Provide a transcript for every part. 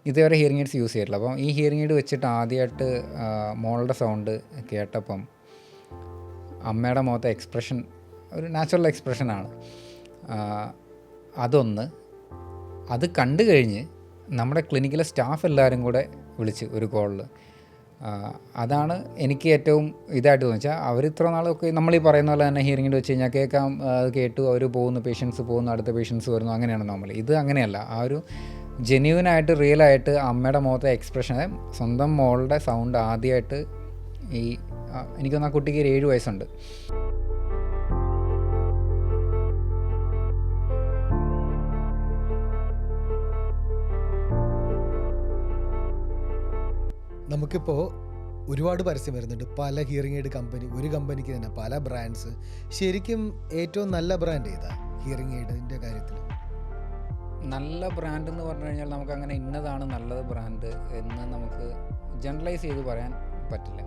ഇതുവരെ hearing AIDS use ചെയ്തിട്ടില്ല. അപ്പം ഈ ഹിയറിംഗ് എയ്ഡ് വെച്ചിട്ട് ആദ്യമായിട്ട് മോളുടെ സൗണ്ട് കേട്ടപ്പം അമ്മയുടെ മുഖത്തെ എക്സ്പ്രഷൻ ഒരു നാച്ചുറൽ എക്സ്പ്രഷനാണ്. അതൊന്ന് അത് കണ്ടു കഴിഞ്ഞ് നമ്മുടെ ക്ലിനിക്കിലെ സ്റ്റാഫ് എല്ലാവരും കൂടെ വിളിച്ച് ഒരു കോളിൽ, അതാണ് എനിക്ക് ഏറ്റവും ഇതായിട്ട് തോന്നിച്ചാൽ അവർ ഇത്ര നാളൊക്കെ നമ്മൾ ഈ പറയുന്ന പോലെ തന്നെ ഹിയറിംഗ് എയ്ഡ് വെച്ച് കഴിഞ്ഞാൽ കേൾക്കാം, അത് കേട്ടു അവർ പോകുന്നു, പേഷ്യൻസ് പോകുന്നു, അടുത്ത പേഷ്യൻസ് വരുന്നു, അങ്ങനെയാണ് നോർമലി. ഇത് അങ്ങനെയല്ല. ആ ഒരു ജെന്യൂനായിട്ട് റിയലായിട്ട് അമ്മയുടെ മുഖത്തെ എക്സ്പ്രഷൻ, സ്വന്തം മോളുടെ സൗണ്ട് ആദ്യമായിട്ട് എനിക്കൊന്ന് ആ കുട്ടിക്ക് 7 വയസ്സുണ്ട്. നമുക്കിപ്പോൾ ഒരുപാട് പരസ്യം വരുന്നുണ്ട്, പല ഹിയറിംഗ് എയ്ഡ് ഒരു കമ്പനിക്ക് തന്നെ പല ബ്രാൻഡ്സ്. ശരിക്കും ഏറ്റവും നല്ല ബ്രാൻഡ് ഏതാ ഹിയറിംഗ് എയ്ഡിൻ്റെ കാര്യത്തിൽ? നല്ല ബ്രാൻഡ് എന്ന് പറഞ്ഞു കഴിഞ്ഞാൽ നമുക്കങ്ങനെ ഇന്നതാണ് നല്ലത് ബ്രാൻഡ് എന്ന് നമുക്ക് ജനറലൈസ് ചെയ്ത് പറയാൻ പറ്റില്ല.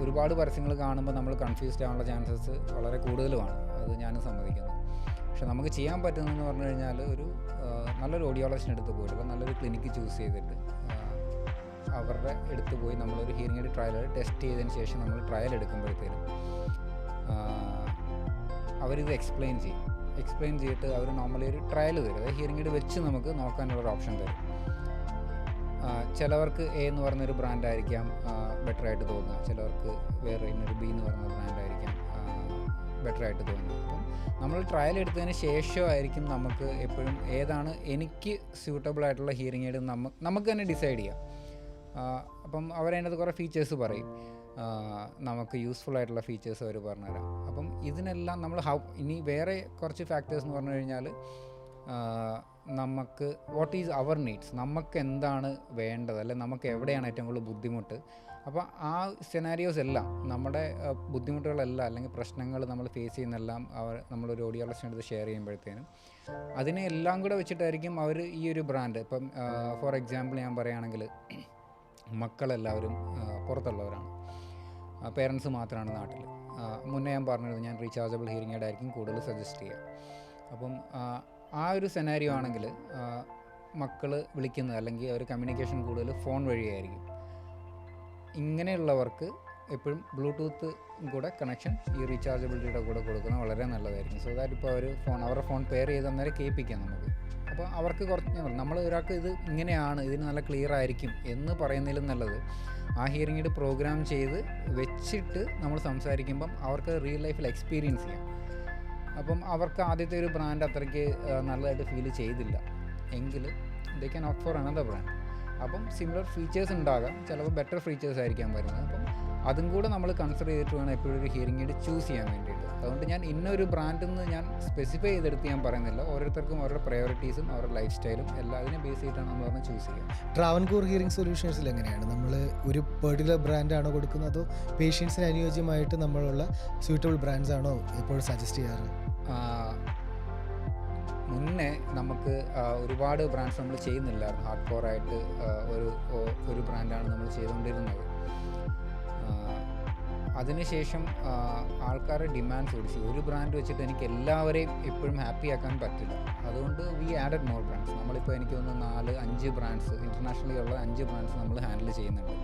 ഒരുപാട് പരസ്യങ്ങൾ കാണുമ്പോൾ നമ്മൾ കൺഫ്യൂസ്ഡ് ആവാനുള്ള ചാൻസസ് വളരെ കൂടുതലുമാണ്, അത് ഞാനും സമ്മതിക്കുന്നു. പക്ഷെ നമുക്ക് ചെയ്യാൻ പറ്റുന്നതെന്ന് പറഞ്ഞു കഴിഞ്ഞാൽ നല്ലൊരു ഓഡിയോളജിസ്റ്റിൻ്റെ അടുത്ത് പോയിട്ട് നല്ലൊരു ക്ലിനിക്ക് ചൂസ് ചെയ്തിട്ട് അവരുടെ അടുത്ത് പോയി നമ്മളൊരു ഹിയറിംഗ് എയ്ഡ് ട്രയൽ ടെസ്റ്റ് ചെയ്തതിന് ശേഷം നമ്മൾ ട്രയൽ എടുക്കുമ്പോഴത്തേനും അവരിത് എക്സ്പ്ലെയിൻ ചെയ്തിട്ട് അവർ നോർമലി ഒരു ട്രയൽ തരും. അതായത് ഹിയറിംഗ് എയ്ഡ് വെച്ച് നമുക്ക് നോക്കാനുള്ളൊരു ഓപ്ഷൻ തരും. ചിലവർക്ക് എ എന്ന് പറഞ്ഞൊരു ബ്രാൻഡായിരിക്കാം ബെറ്ററായിട്ട് തോന്നുക, ചിലവർക്ക് വേറെ ഇന്നൊരു ബി എന്ന് പറഞ്ഞ ബ്രാൻഡായിരിക്കാം ബെറ്ററായിട്ട് തോന്നുന്നത്. അപ്പം നമ്മൾ ട്രയൽ എടുത്തതിന് ശേഷമായിരിക്കും നമുക്ക് എപ്പോഴും ഏതാണ് എനിക്ക് സ്യൂട്ടബിൾ ആയിട്ടുള്ള ഹിയറിംഗ് എയ്ഡ് നമുക്ക് തന്നെ ഡിസൈഡ് ചെയ്യാം. അപ്പം അവരതിനകത്ത് കുറേ ഫീച്ചേഴ്സ് പറയും, നമുക്ക് യൂസ്ഫുൾ ആയിട്ടുള്ള ഫീച്ചേഴ്സ് അവർ പറഞ്ഞുതരാം. അപ്പം ഇതിനെല്ലാം നമ്മൾ ഇനി വേറെ കുറച്ച് ഫാക്ടേഴ്സ് എന്ന് പറഞ്ഞു കഴിഞ്ഞാൽ നമുക്ക് വാട്ട് ഈസ് അവർ നീഡ്സ്, നമുക്ക് എന്താണ് വേണ്ടത്, അല്ലെങ്കിൽ നമുക്ക് എവിടെയാണ് ഏറ്റവും കൂടുതൽ ബുദ്ധിമുട്ട്. അപ്പോൾ ആ സെനാരിയോസ് എല്ലാം, നമ്മുടെ ബുദ്ധിമുട്ടുകളെല്ലാം അല്ലെങ്കിൽ പ്രശ്നങ്ങൾ നമ്മൾ ഫേസ് ചെയ്യുന്നതെല്ലാം നമ്മളൊരു ഓഡിയോളജിസ്റ്റിൻ്റെ അടുത്ത് ഷെയർ ചെയ്യുമ്പോഴത്തേനും അതിനെ എല്ലാം കൂടെ വെച്ചിട്ടായിരിക്കും അവർ ഈ ഒരു ബ്രാൻഡ്. ഇപ്പം ഫോർ എക്സാമ്പിൾ ഞാൻ പറയുകയാണെങ്കിൽ, മക്കളെല്ലാവരും പുറത്തുള്ളവരാണ്, പേരൻസ് മാത്രമാണ് നാട്ടിൽ. മുന്നേ ഞാൻ പറഞ്ഞിരുന്നു ഞാൻ റീചാർജബിൾ ഹിയറിംഗ് എയ്ഡ് ആയിരിക്കും കൂടുതൽ സജസ്റ്റ് ചെയ്യുക. അപ്പം ആ ഒരു സെനാരിയോ ആണെങ്കിൽ മക്കൾ വിളിക്കുന്നത് അല്ലെങ്കിൽ ഒരു കമ്മ്യൂണിക്കേഷൻ കൂടുതൽ ഫോൺ വഴിയായിരിക്കും. ഇങ്ങനെയുള്ളവർക്ക് എപ്പോഴും ബ്ലൂടൂത്ത് കൂടെ കണക്ഷൻ ഈ റീചാർജബിലിറ്റിയുടെ കൂടെ കൊടുക്കുന്നത് വളരെ നല്ലതായിരിക്കും. സോ ദാറ്റ് ഇപ്പോൾ അവരുടെ ഫോൺ പെയർ ചെയ്ത് അന്നേരം കേൾപ്പിക്കാം നമുക്ക്. അപ്പോൾ അവർക്ക് നമ്മൾ ഒരാൾക്ക് ഇത് ഇങ്ങനെയാണ്, ഇതിന് നല്ല ക്ലിയർ ആയിരിക്കും എന്ന് പറയുന്നതിലും നല്ലത് ആ ഹിയറിംഗ് എയ്ഡ് പ്രോഗ്രാം ചെയ്ത് വെച്ചിട്ട് നമ്മൾ സംസാരിക്കുമ്പം അവർക്ക് റിയൽ ലൈഫിൽ എക്സ്പീരിയൻസ് ചെയ്യാം. അപ്പം അവർക്ക് ആദ്യത്തെ ഒരു ബ്രാൻഡ് അത്രയ്ക്ക് നല്ലതായിട്ട് ഫീൽ ചെയ്തില്ല എങ്കിൽ they can opt for another brand. അപ്പം സിമിലർ ഫീച്ചേഴ്സ് ഉണ്ടാകാം, ചിലപ്പോൾ ബെറ്റർ ഫീച്ചേഴ്സ് ആയിരിക്കാൻ വരുന്നത്. അപ്പം അതും കൂടെ നമ്മൾ കൺസിഡർ ചെയ്തിട്ട് വേണം എപ്പോഴും ഒരു ഹിയറിംഗ് എയ്ഡ് ചൂസ് ചെയ്യാൻ വേണ്ടിയിട്ട്. അതുകൊണ്ട് ഞാൻ ഇന്നൊരു ബ്രാൻഡിൽ നിന്ന് ഞാൻ സ്പെസിഫൈ ചെയ്തെടുത്ത് ഞാൻ പറയുന്നില്ല. ഓരോരുത്തർക്കും അവരുടെ പ്രയോറിറ്റീസും അവരുടെ ലൈഫ് സ്റ്റൈലും എല്ലാം അതിനെ ബേസ് ചെയ്തിട്ടാണ് നമ്മൾ പറഞ്ഞ് ചൂസ് ചെയ്യുക. ട്രാവൻകൂർ ഹിയറിംഗ് സൊല്യൂഷൻസിൽ എങ്ങനെയാണ് നമ്മൾ ഒരു പെർട്ടിക്കുലർ ബ്രാൻഡാണോ കൊടുക്കുന്നത്, അതോ പേഷ്യൻസിന് അനുയോജ്യമായിട്ട് നമ്മളുള്ള സ്യൂട്ടബിൾ ബ്രാൻഡ്സ് ആണോ എപ്പോഴും സജസ്റ്റ് ചെയ്യാറ്? മുന്നേ നമുക്ക് ഒരുപാട് ബ്രാൻഡ്സ് നമ്മൾ ചെയ്യുന്നില്ലായിരുന്നു. ഹാർഡ് കോറായിട്ട് ഒരു ബ്രാൻഡാണ് നമ്മൾ ചെയ്തുകൊണ്ടിരുന്നത്. അതിനുശേഷം ആൾക്കാരുടെ ഡിമാൻഡ്സ് ഓടിച്ചു. ഒരു ബ്രാൻഡ് വെച്ചിട്ട് എനിക്ക് എല്ലാവരെയും എപ്പോഴും ഹാപ്പി ആക്കാൻ പറ്റില്ല. അതുകൊണ്ട് വി ആഡഡ് മോർ ബ്രാൻഡ്സ്. നമ്മളിപ്പോൾ എനിക്ക് തോന്നുന്നു 4-5 ബ്രാൻഡ്സ്, ഇൻ്റർനാഷണലി ഉള്ള 5 ബ്രാൻഡ്സ് നമ്മൾ ഹാൻഡിൽ ചെയ്യുന്നുണ്ട്.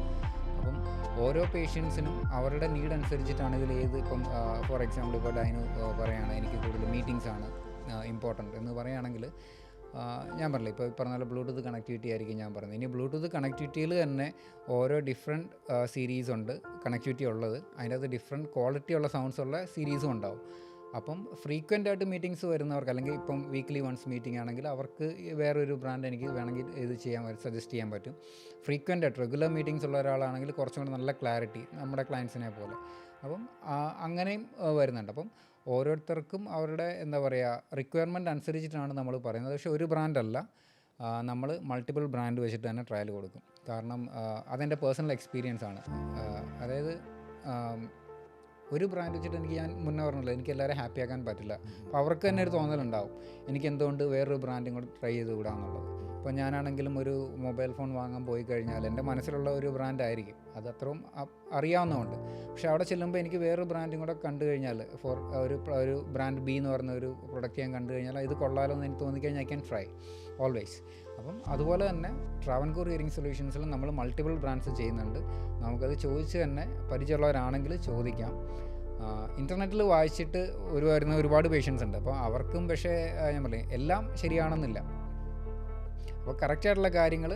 അപ്പം ഓരോ പേഷ്യൻസിനും അവരുടെ നീഡ് അനുസരിച്ചിട്ടാണ് ഇതിൽ ഇപ്പം ഫോർ എക്സാമ്പിൾ ഇപ്പോൾ ഡൈനു പറയുകയാണ് എനിക്ക് കൂടുതൽ മീറ്റിങ്സാണ് ഇമ്പോർട്ടൻറ്റ് എന്ന് പറയുകയാണെങ്കിൽ, ഞാൻ പറഞ്ഞില്ല ഇപ്പോൾ പറഞ്ഞ പോലെ ബ്ലൂടൂത്ത് കണക്ടിവിറ്റി ആയിരിക്കും ഞാൻ പറഞ്ഞത്. ഇനി ബ്ലൂടൂത്ത് കണക്ടിവിറ്റിയിൽ തന്നെ ഓരോ ഡിഫറെൻറ്റ് സീരീസ് ഉണ്ട് കണക്ടിവിറ്റി ഉള്ളത്. അതിൻ്റെ അകത്ത് ഡിഫറെൻറ്റ് ക്വാളിറ്റി ഉള്ള സൗണ്ട്സ് ഉള്ള സീരീസും ഉണ്ടാവും. അപ്പം ഫ്രീക്വൻ്റ് ആയിട്ട് മീറ്റിങ്സ് വരുന്നവർക്ക്, അല്ലെങ്കിൽ ഇപ്പം വീക്ക്ലി വൺസ് മീറ്റിംഗ് ആണെങ്കിൽ അവർക്ക് വേറൊരു ബ്രാൻഡ് എനിക്ക് വേണമെങ്കിൽ ഇത് സജസ്റ്റ് ചെയ്യാൻ പറ്റും. ഫ്രീക്വൻ്റ് ആയിട്ട് റെഗുലർ മീറ്റിങ്സ് ഉള്ള ഒരാളാണെങ്കിൽ കുറച്ചും കൂടി നല്ല ക്ലാരിറ്റി നമ്മുടെ ക്ലയൻസിനെ പോലെ. അപ്പം അങ്ങനെയും വരുന്നുണ്ട്. അപ്പം ഓരോരുത്തർക്കും അവരുടെ റിക്വയർമെൻറ്റ് അനുസരിച്ചിട്ടാണ് നമ്മൾ പറയുന്നത്. പക്ഷേ ഒരു ബ്രാൻഡല്ല, നമ്മൾ മൾട്ടിപ്പിൾ ബ്രാൻഡ് വെച്ചിട്ട് തന്നെ ട്രയൽ കൊടുക്കും. കാരണം അതെൻ്റെ പേഴ്സണൽ എക്സ്പീരിയൻസ് ആണ്. അതായത് ഒരു ബ്രാൻഡ് വെച്ചിട്ട് എനിക്ക് ഞാൻ മുന്നേ പറഞ്ഞില്ല എനിക്ക് എല്ലാവരും ഹാപ്പി ആക്കാൻ പറ്റില്ല. അപ്പോൾ അവർക്ക് തന്നെ ഒരു തോന്നലുണ്ടാവും എനിക്ക് എന്തുകൊണ്ട് വേറൊരു ബ്രാൻഡും കൂടെ ട്രൈ ചെയ്ത് കൂടാന്നുള്ളത്. ഇപ്പോൾ ഞാനാണെങ്കിലും ഒരു മൊബൈൽ ഫോൺ വാങ്ങാൻ പോയി കഴിഞ്ഞാൽ എൻ്റെ മനസ്സിലുള്ള ഒരു ബ്രാൻഡായിരിക്കും, അത് അത്രയും അറിയാവുന്നതുകൊണ്ട്. പക്ഷേ അവിടെ ചെല്ലുമ്പോൾ എനിക്ക് വേറൊരു ബ്രാൻഡും കൂടെ കണ്ടു കഴിഞ്ഞാൽ ഒരു ബ്രാൻഡ് ബി എന്ന് പറഞ്ഞ ഒരു പ്രൊഡക്റ്റ് ഞാൻ കണ്ടു കഴിഞ്ഞാൽ ഇത് കൊള്ളാലോ എന്ന് എനിക്ക് തോന്നിക്കഴിഞ്ഞാൽ ഐ ക്യാൻ ട്രൈ ഓൾവേസ്. അപ്പം അതുപോലെ തന്നെ ട്രാവൻകൂർ ഹിയറിംഗ് സൊല്യൂഷൻസിൽ നമ്മൾ മൾട്ടിപ്പിൾ ബ്രാൻഡ്സ് ചെയ്യുന്നുണ്ട്. നമുക്കത് ചോദിച്ച് തന്നെ പരിചയമുള്ളവരാണെങ്കിൽ ചോദിക്കാം. ഇൻ്റർനെറ്റിൽ വായിച്ചിട്ട് വരുന്ന ഒരുപാട് പേഷ്യൻസ് ഉണ്ട്. അപ്പോൾ അവർക്കും പക്ഷേ ഞാൻ പറയും എല്ലാം ശരിയാണെന്നില്ല. അപ്പോൾ കറക്റ്റായിട്ടുള്ള കാര്യങ്ങൾ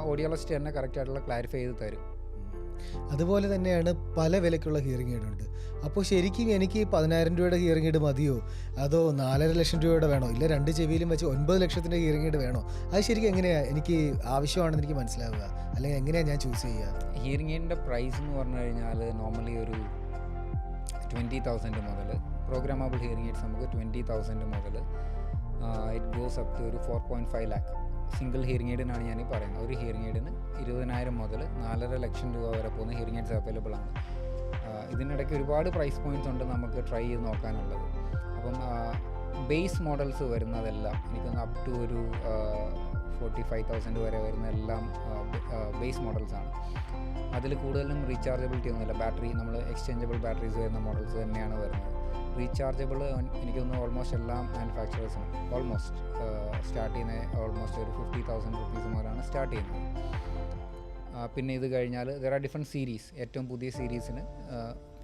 ഓഡിയോളജിസ്റ്റ് തന്നെ കറക്റ്റായിട്ടുള്ള ക്ലാരിഫൈ ചെയ്ത് തരും. അതുപോലെ തന്നെയാണ് പല വിലക്കുള്ള ഹിയറിംഗ് എയ്ഡ് ഉണ്ട്. അപ്പോൾ ശരിക്കും എനിക്ക് 10,000 രൂപയുടെ ഹിയറിംഗ് എയ്ഡ് മതിയോ, അതോ 4.5 ലക്ഷം രൂപയുടെ വേണോ, ഇല്ല 2 ചെവിയിലും വെച്ച് 9 ലക്ഷത്തിൻ്റെ ഹിയറിംഗ് എയ്ഡ് വേണോ? അത് ശരിക്കും എങ്ങനെയാണ് എനിക്ക് ആവശ്യമാണെന്ന് എനിക്ക് മനസ്സിലാവുക, അല്ലെങ്കിൽ എങ്ങനെയാണ് ഞാൻ ചൂസ് ചെയ്യുക? ഹിയറിംഗ് എയ്ഡിൻ്റെ പ്രൈസ് എന്ന് പറഞ്ഞു കഴിഞ്ഞാൽ നോർമലി ഒരു 20,000 മുതൽ പ്രോഗ്രാമബിൾ ഹിയറിംഗ് എയ്ഡ്സ് നമുക്ക് 20,000 മുതൽ ഇറ്റ് ഗോസ് അപ് ടു ഒരു 4.5 ലാക്ക്. സിംഗിൾ ഹിയറിംഗ് എയ്ഡിനാണ് ഞാൻ പറയുന്നത്. ഒരു ഹിയറിംഗ് എയ്ഡിന് 20,000 മുതൽ 4.5 ലക്ഷം രൂപ വരെ പോകുന്ന ഹിയറിംഗ് എയ്ഡ്സ് അവൈലബിൾ ആണ്. ഇതിനിടയ്ക്ക് ഒരുപാട് പ്രൈസ് പോയിൻറ്റ്സ് ഉണ്ട് നമുക്ക് ട്രൈ ചെയ്ത് നോക്കാനുള്ളത്. അപ്പം ബേസ് മോഡൽസ് വരുന്നതെല്ലാം എനിക്കൊന്ന് അപ് ടു ഒരു 45,000 വരെ വരുന്ന എല്ലാം ബേസ് മോഡൽസാണ്. അതിൽ കൂടുതലും റീചാർജബിലിറ്റി ഒന്നുമില്ല. ബാറ്ററി നമ്മൾ എക്സ്ചേഞ്ചബിൾ ബാറ്ററീസ് വരുന്ന മോഡൽസ് തന്നെയാണ് വരുന്നത്. റീചാർജബിൾ എനിക്കൊന്ന് ഓൾമോസ്റ്റ് എല്ലാ മാനുഫാക്ചറേഴ്സിനും ഓൾമോസ്റ്റ് സ്റ്റാർട്ട് ചെയ്യുന്നത് ഓൾമോസ്റ്റ് ഒരു 50,000 റുപ്പീസ് മുതലാണ് സ്റ്റാർട്ട് ചെയ്യുന്നത്. പിന്നെ ഇത് കഴിഞ്ഞാൽ ദർ ആർ ഡിഫറെൻറ്റ് സീരീസ്. ഏറ്റവും പുതിയ സീരീസിന്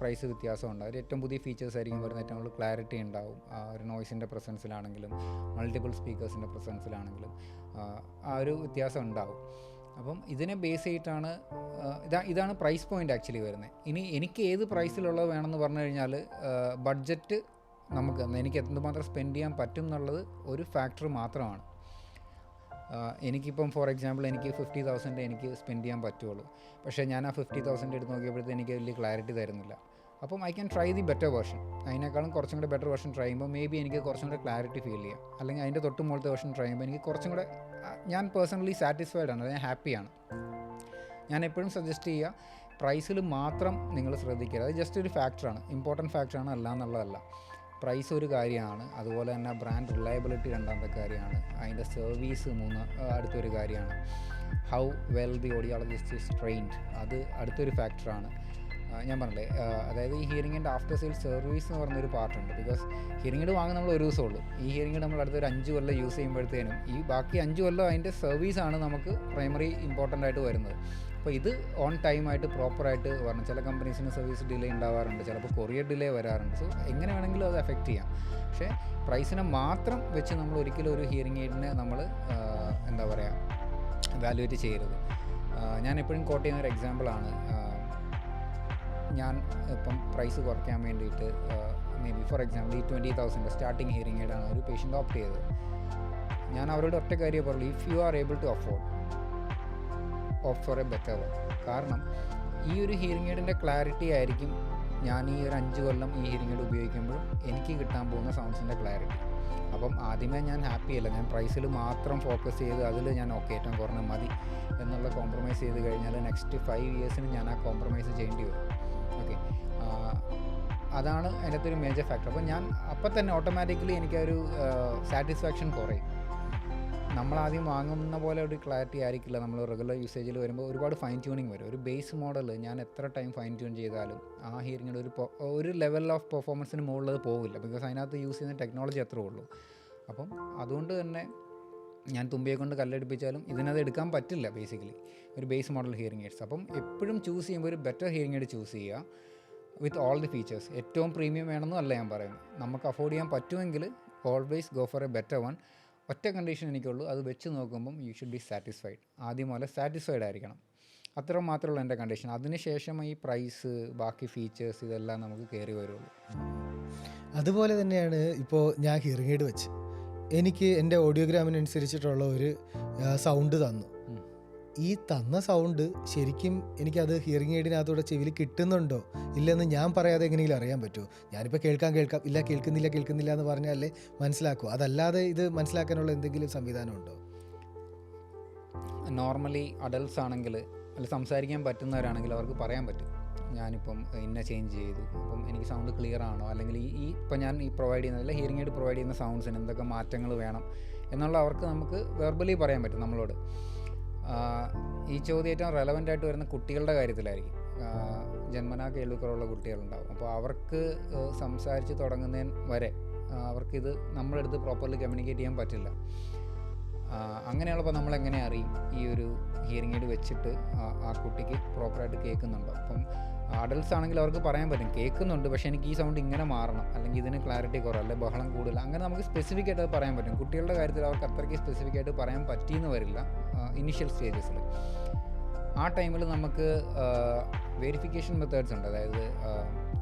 പ്രൈസ് വ്യത്യാസമുണ്ട്. അതിൽ ഏറ്റവും പുതിയ ഫീച്ചേഴ്സ് ആയിരിക്കും വരുന്നത്. ഏറ്റവും കൂടുതൽ ക്ലാരിറ്റി ഉണ്ടാവും. ഒരു നോയ്സിൻ്റെ പ്രസൻസിലാണെങ്കിലും മൾട്ടിപ്പിൾ സ്പീക്കേഴ്സിൻ്റെ പ്രസൻസിലാണെങ്കിലും ആ ഒരു വ്യത്യാസം ഉണ്ടാവും. അപ്പം ഇതിനെ ബേസ് ചെയ്തിട്ടാണ് ഇതാണ് പ്രൈസ് പോയിൻ്റ് ആക്ച്വലി വരുന്നത്. ഇനി എനിക്ക് ഏത് പ്രൈസിലുള്ളത് വേണമെന്ന് പറഞ്ഞു കഴിഞ്ഞാൽ ബഡ്ജറ്റ് എനിക്ക് എന്തുമാത്രം സ്പെൻഡ് ചെയ്യാൻ പറ്റും എന്നുള്ളത് ഒരു ഫാക്ടർ മാത്രമാണ്. എനിക്കിപ്പം ഫോർ എക്സാമ്പിൾ എനിക്ക് 50,000 എനിക്ക് സ്പെൻഡ് ചെയ്യാൻ പറ്റുള്ളൂ. പക്ഷേ ഞാൻ ആ 50,000 എടുത്ത് നോക്കിയപ്പോഴത്തേക്ക് എനിക്ക് വലിയ ക്ലാരിറ്റി തരുന്നില്ല. അപ്പം I can try the better version. അതിനേക്കാളും കുറച്ചും കൂടെ ബെറ്റർ വേർഷൻ ട്രൈ ചെയ്യുമ്പോൾ മേ ബി എനിക്ക് കുറച്ചും കൂടെ ക്ലാരിറ്റി ഫീൽ ചെയ്യാം. അല്ലെങ്കിൽ അതിൻ്റെ തൊട്ട് മുകളിലത്തെ വേർഷൻ ട്രൈ ചെയ്യുമ്പോൾ എനിക്ക് കുറച്ചും കൂടെ ഞാൻ പേഴ്സണലി സാറ്റിസ്ഫൈഡ് ആണ്, ഞാൻ ഹാപ്പിയാണ്. ഞാൻ എപ്പോഴും സജസ്റ്റ് ചെയ്യുക പ്രൈസിൽ മാത്രം നിങ്ങൾ ശ്രദ്ധിക്കരുത്. അത് ജസ്റ്റ് ഒരു ഫാക്ടറാണ്, ഇമ്പോർട്ടൻറ്റ് ഫാക്ടറാണ്, അല്ല എന്നുള്ളതല്ല. പ്രൈസ് ഒരു കാര്യമാണ്, അതുപോലെ തന്നെ ബ്രാൻഡ് റിലയബിലിറ്റി രണ്ടാമത്തെ കാര്യമാണ്, അതിൻ്റെ സർവീസ് അടുത്തൊരു കാര്യമാണ്, how well the audiologist is trained അത് അടുത്തൊരു ഫാക്ടറാണ്. ഞാൻ പറഞ്ഞില്ലേ, അതായത് ഈ hearing and after sale service എന്ന് പറഞ്ഞൊരു പാർട്ടുണ്ട്. ബിക്കോസ് ഹിയറിംഗ് എയ്ഡ് വാങ്ങുന്ന നമ്മൾ ഒരു ദിവസമുള്ളൂ. ഈ ഹിയറിംഗ് എയ്ഡ് നമ്മൾ അടുത്തൊരു 5 കൊല്ലം യൂസ് ചെയ്യുമ്പോഴത്തേനും ഈ ബാക്കി 5 കൊല്ലം അതിൻ്റെ സർവീസാണ് നമുക്ക് പ്രൈമറി ഇമ്പോർട്ടൻ്റ് ആയിട്ട് വരുന്നത്. അപ്പോൾ ഇത് ഓൺ ടൈമായിട്ട് പ്രോപ്പറായിട്ട് വരണം. ചില കമ്പനീസിന് സർവീസ് ഡിലേ ഉണ്ടാവാറുണ്ട്, ചിലപ്പോൾ കൊറിയർ ഡിലേ വരാറുണ്ട്. സോ എങ്ങനെ വേണമെങ്കിലും അത് എഫക്റ്റ് ചെയ്യാം. പക്ഷേ പ്രൈസിനെ മാത്രം വെച്ച് നമ്മൾ ഒരിക്കലും ഒരു ഹിയറിംഗ് എയ്ഡിനെ നമ്മൾ എന്താ പറയുക വാല്യുവേറ്റ് ചെയ്യരുത്. ഞാൻ എപ്പോഴും കോട്ട് ചെയ്യുന്ന ഒരു എക്സാമ്പിളാണ്, ഞാൻ ഇപ്പം പ്രൈസ് കുറയ്ക്കാൻ വേണ്ടിയിട്ട് മേ ബി ഫോർ എക്സാമ്പിൾ ഈ 20,000 സ്റ്റാർട്ടിങ് ഹിയറിംഗ് എയ്ഡാണ് ഒരു പേഷ്യൻ്റ് ഓപ്റ്റ് ചെയ്തത്. ഞാൻ അവരോട് ഒറ്റ കാര്യം പറഞ്ഞു, if you are able to opt for a better one. കാരണം ഈ ഒരു ഹിയറിംഗ് എയ്ഡിൻ്റെ ക്ലാരിറ്റി ആയിരിക്കും ഞാൻ ഈ ഒരു 5 കൊല്ലം ഈ ഹിയറിംഗ് എയ്ഡ് ഉപയോഗിക്കുമ്പോൾ എനിക്ക് കിട്ടാൻ പോകുന്ന സൗണ്ട്സിൻ്റെ ക്ലാരിറ്റി. അപ്പം ആദ്യമേ ഞാൻ ഹാപ്പിയല്ല, ഞാൻ പ്രൈസിൽ മാത്രം ഫോക്കസ് ചെയ്ത് അതിൽ ഞാൻ ഏറ്റവും കുറഞ്ഞ മതി എന്നുള്ള കോംപ്രമൈസ് ചെയ്ത് കഴിഞ്ഞാൽ നെക്സ്റ്റ് 5 ഇയേഴ്സിന് ഞാൻ ആ കോംപ്രമൈസ് ചെയ്യേണ്ടി വരും. ഓക്കെ, അതാണ് അതിനകത്ത് ഒരു മേജർ ഫാക്ടർ. അപ്പോൾ ഞാൻ അപ്പം തന്നെ ഓട്ടോമാറ്റിക്കലി എനിക്കൊരു സാറ്റിസ്ഫാക്ഷൻ കുറയും. നമ്മളാദ്യം വാങ്ങുന്ന പോലെ ഒരു ക്ലാരിറ്റി ആയിരിക്കില്ല നമ്മൾ റെഗുലർ യൂസേജിൽ വരുമ്പോൾ. ഒരുപാട് ഫൈൻ ട്യൂണിങ് വരും. ഒരു ബേസ് മോഡൽ ഞാൻ എത്ര ടൈം ഫൈൻ ട്യൂൺ ചെയ്താലും ആ ഹിയറിങ്ങിൻ്റെ ഒരു ലെവൽ ഓഫ് പെർഫോമൻസിന് മുകളിൽ പോവില്ല. ബിക്കോസ് അതിനകത്ത് യൂസ് ചെയ്യുന്ന ടെക്നോളജി അത്രേ ഉള്ളൂ. അപ്പം അതുകൊണ്ട് തന്നെ ഞാൻ തുമ്പിയെ കൊണ്ട് കല്ലെടുപ്പിച്ചാലും ഇതിനത് എടുക്കാൻ പറ്റില്ല ബേസിക്കലി ഒരു ബേസ് മോഡൽ ഹിയറിംഗ് എയ്ഡ്സ്. അപ്പം എപ്പോഴും ചൂസ് ചെയ്യുമ്പോൾ ഒരു ബെറ്റർ ഹിയറിംഗ് എയ്ഡ് ചൂസ് ചെയ്യുക വിത്ത് ഓൾ ദി ഫീച്ചേഴ്സ്. ഏറ്റവും പ്രീമിയം വേണമെന്നും അല്ല ഞാൻ പറയുന്നത്, നമുക്ക് അഫോർഡ് ചെയ്യാൻ പറ്റുമെങ്കിൽ always go for a better one. ഒറ്റ കണ്ടീഷൻ എനിക്കുള്ളൂ, അത് വെച്ച് നോക്കുമ്പം യു ഷുഡ് ബി സാറ്റിസ്ഫൈഡ്. ആദ്യം പോലെ സാറ്റിസ്ഫൈഡ് ആയിരിക്കണം. അത്ര മാത്രമുള്ള എൻ്റെ കണ്ടീഷൻ. അതിനുശേഷം ഈ പ്രൈസ് ബാക്കി ഫീച്ചേഴ്സ് ഇതെല്ലാം നമുക്ക് കയറി വരുള്ളൂ. അതുപോലെ തന്നെയാണ് ഇപ്പോൾ ഞാൻ ഹിയറിംഗ് എയ്ഡ് വെച്ച് എനിക്ക് എൻ്റെ ഓഡിയോഗ്രാമിനനുസരിച്ചിട്ടുള്ള ഒരു സൗണ്ട് തന്നു. ഈ തന്ന സൗണ്ട് ശരിക്കും എനിക്കത് ഹിയറിംഗ് എയ്ഡിനകത്തൂടെ ചെവിയിൽ കിട്ടുന്നുണ്ടോ ഇല്ലെന്ന് ഞാൻ പറയാതെ എങ്ങനെയെങ്കിലും അറിയാൻ പറ്റുമോ? ഞാനിപ്പോൾ കേൾക്കാം ഇല്ല കേൾക്കുന്നില്ല എന്ന് പറഞ്ഞാലേ മനസ്സിലാക്കുമോ? അതല്ലാതെ ഇത് മനസ്സിലാക്കാനുള്ള എന്തെങ്കിലും സംവിധാനമുണ്ടോ? നോർമലി അഡൽട്ട്സ് ആണെങ്കിൽ അല്ല സംസാരിക്കാൻ പറ്റുന്നവരാണെങ്കിൽ അവർക്ക് പറയാൻ പറ്റും. ഞാനിപ്പം ഇന്ന ചേഞ്ച് ചെയ്തു, അപ്പം എനിക്ക് സൗണ്ട് ക്ലിയർ ആണോ, അല്ലെങ്കിൽ ഇപ്പം ഞാൻ ഈ പ്രൊവൈഡ് ചെയ്യുന്നതിൽ ഹിയറിംഗ് എയ്ഡ് പ്രൊവൈഡ് ചെയ്യുന്ന സൗണ്ട്സിന് എന്തൊക്കെ മാറ്റങ്ങൾ വേണം എന്നുള്ള അവർക്ക് നമുക്ക് വെർബലി പറയാൻ പറ്റും നമ്മളോട്. ഈ ചോദ്യം ഏറ്റവും റെലവൻ്റ് ആയിട്ട് വരുന്ന കുട്ടികളുടെ കാര്യത്തിലായിരിക്കും. ജന്മനാ കേൾവിക്കുറവുള്ള കുട്ടികളുണ്ടാവും. അപ്പോൾ അവർക്ക് സംസാരിച്ച് തുടങ്ങുന്നതിന് വരെ അവർക്കിത് നമ്മളെടുത്ത് പ്രോപ്പർലി കമ്മ്യൂണിക്കേറ്റ് ചെയ്യാൻ പറ്റില്ല. അങ്ങനെയുള്ളപ്പോൾ നമ്മളെങ്ങനെ അറിയും ഈ ഒരു ഹിയറിംഗ് എയ്ഡ് വെച്ചിട്ട് ആ കുട്ടിക്ക് പ്രോപ്പറായിട്ട് കേൾക്കുന്നുണ്ടോ? അപ്പം അഡൽട്ട്സ് ആണെങ്കിൽ അവർക്ക് പറയാൻ പറ്റും കേൾക്കുന്നുണ്ട്, പക്ഷേ എനിക്ക് ഈ സൗണ്ട് ഇങ്ങനെ മാറണം, അല്ലെങ്കിൽ ഇതിന് ക്ലാരിറ്റി കുറവ്, അല്ലെങ്കിൽ ബഹളം കൂടുതൽ, അങ്ങനെ നമുക്ക് സ്പെസിഫിക് ആയിട്ട് പറയാൻ പറ്റും. കുട്ടികളുടെ കാര്യത്തിൽ അവർക്ക് അത്രയ്ക്ക് സ്പെസിഫിക് ആയിട്ട് പറയാൻ പറ്റിയെന്ന് വരില്ല ഇനീഷ്യൽ സ്റ്റേജസിൽ. ആ ടൈമിൽ നമുക്ക് വെരിഫിക്കേഷൻ മെത്തേഡ്സ് ഉണ്ട്. അതായത്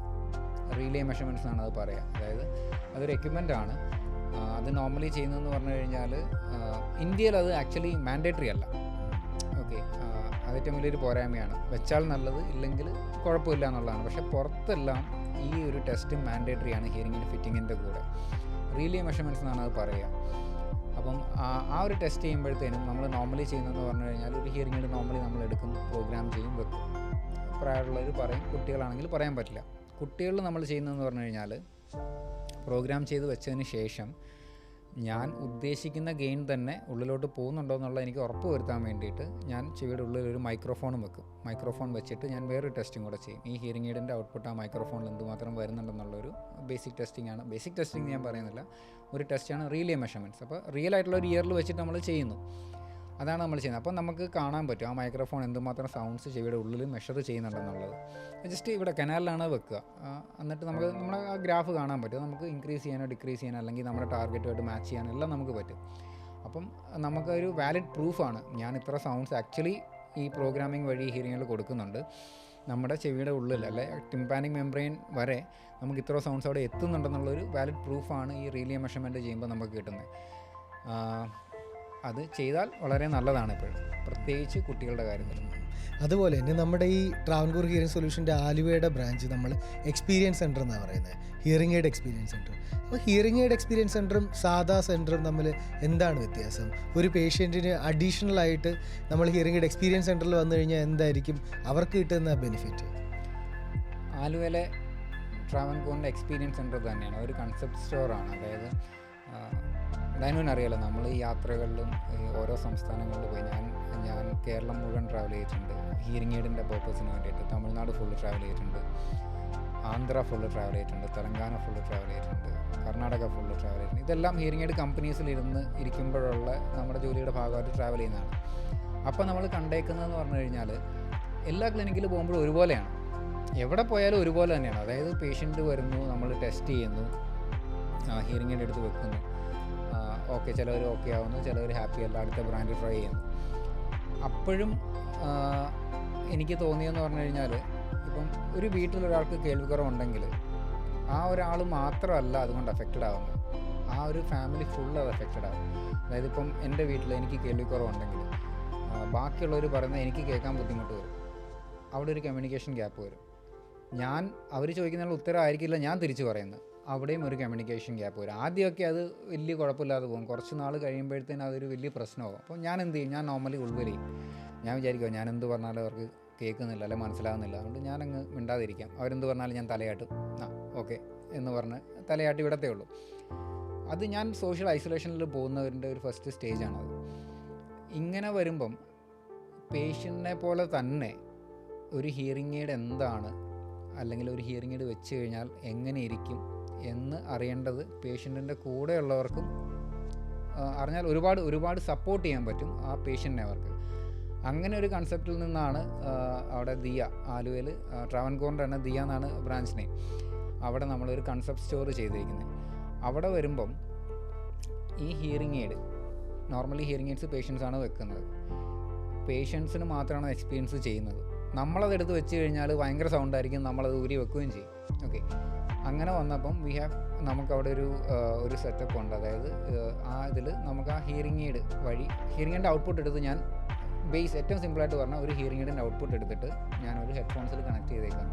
റീലേ മെഷർമെൻറ്റ്സ് എന്നാണ് അത് പറയുക. അതായത് അതൊരു എക്യുപ്മെൻ്റ് ആണ്. അത് നോർമലി ചെയ്യുന്നതെന്ന് പറഞ്ഞു കഴിഞ്ഞാൽ ഇന്ത്യയിൽ അത് ആക്ച്വലി മാൻഡേറ്ററി അല്ല. ഓക്കെ, അത് ഏറ്റവും വലിയൊരു പോരായ്മയാണ്. വെച്ചാൽ നല്ലത്, ഇല്ലെങ്കിൽ കുഴപ്പമില്ല എന്നുള്ളതാണ്. പക്ഷേ പുറത്തെല്ലാം ഈ ഒരു ടെസ്റ്റ് മാൻഡേറ്ററി ആണ് ഹിയറിംഗിൻ്റെ ഫിറ്റിങ്ങിൻ്റെ കൂടെ. റീലേ മെഷർമെൻറ്റ്സ് എന്നാണ് അത് പറയുക. അപ്പം ആ ഒരു ടെസ്റ്റ് ചെയ്യുമ്പോഴത്തേനും നമ്മൾ നോർമലി ചെയ്യുന്നതെന്ന് പറഞ്ഞു കഴിഞ്ഞാൽ ഒരു ഹിയറിംഗ് എയ്ഡ് നോർമലി നമ്മൾ എടുക്കും, പ്രോഗ്രാം ചെയ്യും, വെക്കും. പ്രായമുള്ളവർ പറയും, കുട്ടികളാണെങ്കിൽ പറയാൻ പറ്റില്ല. കുട്ടികളിൽ നമ്മൾ ചെയ്യുന്നതെന്ന് പറഞ്ഞു കഴിഞ്ഞാൽ പ്രോഗ്രാം ചെയ്ത് വെച്ചതിന് ശേഷം ഞാൻ ഉദ്ദേശിക്കുന്ന ഗെയിൻ തന്നെ ഉള്ളിലോട്ട് പോകുന്നുണ്ടോ എന്നുള്ള എനിക്ക് ഉറപ്പ് വരുത്താൻ വേണ്ടിയിട്ട് ഞാൻ ചെവിയുടെ ഉള്ളിൽ ഒരു മൈക്രോഫോണും വെക്കും. മൈക്രോഫോൺ വെച്ചിട്ട് ഞാൻ വേറൊരു ടെസ്റ്റും കൂടെ ചെയ്യും. ഈ ഹിയറിംഗ് എയ്ഡിൻ്റെ ഔട്ട്പുട്ട് ആ മൈക്രോഫോണിൽ എന്തുമാത്രം വരുന്നുണ്ടെന്നുള്ളൊരു ബേസിക് ടെസ്റ്റിംഗ് ആണ്. ബേസിക് ടെസ്റ്റിംഗ് ഞാൻ പറയുന്നില്ല, ഒരു ടെസ്റ്റാണ് റീലേ മെഷർമെൻറ്റ്സ്. അപ്പോൾ റിയൽ ആയിട്ടുള്ള ഒരു ഇയറിൽ വെച്ചിട്ട് നമ്മൾ ചെയ്യുന്നു. അതാണ് നമ്മൾ ചെയ്യുന്നത്. അപ്പോൾ നമുക്ക് കാണാൻ പറ്റും ആ മൈക്രോഫോൺ എന്തുമാത്രം സൗണ്ട്സ് ചെവിയുടെ ഉള്ളിൽ മെഷർ ചെയ്യുന്നുണ്ടെന്നുള്ളത്. ജസ്റ്റ് ഇവിടെ കനാലിലാണ് വെക്കുക. എന്നിട്ട് നമ്മുടെ ആ ഗ്രാഫ് കാണാൻ പറ്റും. നമുക്ക് ഇൻക്രീസ് ചെയ്യാനോ ഡിക്രീസ് ചെയ്യാനോ, അല്ലെങ്കിൽ നമ്മുടെ ടാർഗറ്റുമായിട്ട് മാച്ച് ചെയ്യാനോ എല്ലാം നമുക്ക് പറ്റും. അപ്പം നമുക്കൊരു വാലിഡ് പ്രൂഫാണ് ഞാൻ ഇത്ര സൗണ്ട്സ് ആക്ച്വലി ഈ പ്രോഗ്രാമിംഗ് വഴി ഹിയറിംഗിൽ കൊടുക്കുന്നുണ്ട്. നമ്മുടെ ചെവിയുടെ ഉള്ളിൽ അല്ലെ ടിംപാനിക് മെംബ്രെയിൻ വരെ നമുക്ക് ഇത്ര സൗണ്ട്സ് അവിടെ എത്തുന്നുണ്ടെന്നുള്ളൊരു വാലിഡ് പ്രൂഫാണ് ഈ റീലേ മെഷർമെൻറ്റ് ചെയ്യുമ്പോൾ നമുക്ക് കിട്ടുന്നത്. അത് ചെയ്താൽ വളരെ നല്ലതാണ് എപ്പോഴും, പ്രത്യേകിച്ച് കുട്ടികളുടെ കാര്യത്തിൽ. അതുപോലെ തന്നെ നമ്മുടെ ഈ ട്രാവൻകൂർ ഹിയറിംഗ് സൊല്യൂഷൻ്റെ ആലുവയുടെ ബ്രാഞ്ച് നമ്മൾ എക്സ്പീരിയൻസ് സെൻറ്റർ എന്നാണ് പറയുന്നത്, ഹിയറിംഗ് എയ്ഡ് എക്സ്പീരിയൻസ് സെൻറ്റർ. അപ്പോൾ ഹിയറിംഗ് എയ്ഡ് എക്സ്പീരിയൻസ് സെൻറ്ററും സാധാ സെൻറ്ററും തമ്മിൽ എന്താണ് വ്യത്യാസം? ഒരു പേഷ്യൻറ്റിന് അഡീഷണൽ ആയിട്ട് നമ്മൾ ഹിയറിംഗ് എയ്ഡ് എക്സ്പീരിയൻസ് സെൻറ്ററിൽ വന്നു കഴിഞ്ഞാൽ എന്തായിരിക്കും അവർക്ക് കിട്ടുന്ന ബെനിഫിറ്റ്? ആലുവയിലെ ട്രാവൻകൂറിൻ്റെ എക്സ്പീരിയൻസ് സെൻറ്റർ തന്നെയാണ്, ഒരു കൺസെപ്റ്റ് സ്റ്റോറാണ്. അതായത് ഡൈനുവിന് അറിയാലോ, നമ്മൾ ഈ യാത്രകളിലും ഓരോ സംസ്ഥാനങ്ങളിൽ പോയി ഞാൻ കേരളം മുഴുവൻ ട്രാവൽ ചെയ്തിട്ടുണ്ട് ഹിയറിംഗ് എയ്ഡിൻ്റെ പർപ്പസിന് വേണ്ടിയിട്ട്. തമിഴ്നാട് ഫുള്ള് ട്രാവൽ ചെയ്തിട്ടുണ്ട്, ആന്ധ്ര ഫുള്ള് ട്രാവൽ ചെയ്തിട്ടുണ്ട്, തെലങ്കാന ഫുള്ള് ട്രാവൽ ചെയ്തിട്ടുണ്ട്, കർണാടക ഫുള്ള് ട്രാവൽ ചെയ്തിട്ടുണ്ട്. ഇതെല്ലാം ഹിയറിംഗ് എയ്ഡ് കമ്പനീസിൽ ഇരിക്കുമ്പോഴുള്ള നമ്മുടെ ജോലിയുടെ ഭാഗമായിട്ട് ട്രാവൽ ചെയ്യുന്നതാണ്. അപ്പോൾ നമ്മൾ കണ്ടേക്കുന്നതെന്ന് പറഞ്ഞു കഴിഞ്ഞാൽ എല്ലാ ക്ലിനിക്കിൽ പോകുമ്പോഴും ഒരുപോലെയാണ്, എവിടെ പോയാലും ഒരുപോലെ തന്നെയാണ്. അതായത് പേഷ്യൻ്റ് വരുന്നു, നമ്മൾ ടെസ്റ്റ് ചെയ്യുന്നു, ഹിയറിംഗ് എയ്ഡ് എടുത്ത് വെക്കുന്നു, ഓക്കെ, ചിലവർ ഓക്കെ ആവുന്നു, ചിലവർ ഹാപ്പി അല്ല, അടുത്ത ബ്രാൻഡ് ട്രൈ ചെയ്യുന്നു. അപ്പോഴും എനിക്ക് തോന്നിയെന്ന് പറഞ്ഞു കഴിഞ്ഞാൽ, ഇപ്പം ഒരു വീട്ടിലൊരാൾക്ക് കേൾവിക്കുറവുണ്ടെങ്കിൽ ആ ഒരാൾ മാത്രമല്ല അതുകൊണ്ട് അഫക്റ്റഡ് ആവുന്നത്, ആ ഒരു ഫാമിലി ഫുള്ള് അത് അഫക്റ്റഡ് ആവും. അതായത് ഇപ്പം എൻ്റെ വീട്ടിൽ എനിക്ക് കേൾവിക്കുറവുണ്ടെങ്കിൽ ബാക്കിയുള്ളവർ പറയുന്നത് എനിക്ക് കേൾക്കാൻ ബുദ്ധിമുട്ട് വരും, അവിടെ ഒരു കമ്മ്യൂണിക്കേഷൻ ഗ്യാപ്പ് വരും. അവർ ചോദിക്കുന്നതിനുള്ള ഉത്തരമായിരിക്കില്ല ഞാൻ തിരിച്ചു പറയുന്നത്, അവിടെയും ഒരു കമ്മ്യൂണിക്കേഷൻ ഗ്യാപ്പ് വരും. ആദ്യമൊക്കെ അത് വലിയ കുഴപ്പമില്ലാതെ പോകും, കുറച്ച് നാൾ കഴിയുമ്പോഴത്തേനും അതൊരു വലിയ പ്രശ്നമാകും. അപ്പോൾ ഞാൻ എന്ത് ചെയ്യും, ഞാൻ നോർമലി ഉൾവലിയും. ഞാൻ വിചാരിക്കുക ഞാൻ എന്ത് പറഞ്ഞാലും അവർക്ക് കേൾക്കുന്നില്ല അല്ലെങ്കിൽ മനസ്സിലാകുന്നില്ല, അതുകൊണ്ട് ഞാനങ്ങ് മിണ്ടാതിരിക്കാം. അവരെന്ത് പറഞ്ഞാലും ഞാൻ തലയാട്ടും, ഓക്കെ എന്ന് പറഞ്ഞ് തലയാട്ടി വിടത്തേ ഉള്ളൂ. അത് ഞാൻ സോഷ്യൽ ഐസൊലേഷനിൽ പോകുന്നവരുടെ ഒരു ഫസ്റ്റ് സ്റ്റേജാണത്. ഇങ്ങനെ വരുമ്പം പേഷ്യൻറ്റിനെ പോലെ തന്നെ ഒരു ഹിയറിംഗ് എയ്ഡ് എന്താണ്, അല്ലെങ്കിൽ ഒരു ഹിയറിംഗ് എയ്ഡ് വെച്ച് കഴിഞ്ഞാൽ എങ്ങനെ ഇരിക്കും എന്ന് അറിയേണ്ടത് പേഷ്യൻറ്റിൻ്റെ കൂടെയുള്ളവർക്കും അറിഞ്ഞാൽ ഒരുപാട് സപ്പോർട്ട് ചെയ്യാൻ പറ്റും ആ പേഷ്യൻറ്റിനെ അവർക്ക്. അങ്ങനെ ഒരു കൺസെപ്റ്റിൽ നിന്നാണ് അവിടെ ദിയ, ആലുവയിൽ ട്രാവൻകൂറിൻ്റെ തന്നെ ദിയ എന്നാണ് ബ്രാഞ്ച് നെയിം, അവിടെ നമ്മളൊരു കൺസെപ്റ്റ് സ്റ്റോർ ചെയ്തിരിക്കുന്നത്. അവിടെ വരുമ്പം ഈ hearing aid normally hearing aids പേഷ്യൻസാണ് വെക്കുന്നത്, പേഷ്യൻസിന് മാത്രമാണ് എക്സ്പീരിയൻസ് ചെയ്യുന്നത്. നമ്മളതെടുത്ത് വെച്ച് കഴിഞ്ഞാൽ ഭയങ്കര സൗണ്ടായിരിക്കും, നമ്മളത് ഊരി വെക്കുകയും ചെയ്യും. ഓക്കെ, അങ്ങനെ വന്നപ്പം നമുക്കവിടെ ഒരു സെറ്റപ്പ് ഉണ്ട്. അതായത് ആ ഇതിൽ നമുക്ക് ആ ഹിയറിംഗ് എയ്ഡ് വഴി ഹിയറിംഗ് എയ്ഡിൻ്റെ ഔട്ട്പുട്ട് എടുത്ത് ഞാൻ ഏറ്റവും സിമ്പിളായിട്ട് പറഞ്ഞാൽ ഒരു ഹിയറിംഗ് എയ്ഡിൻ്റെ ഔട്ട്പുട്ട് എടുത്തിട്ട് ഞാനൊരു ഹെഡ്ഫോൺസിൽ കണക്ട് ചെയ്തേക്കാണ്.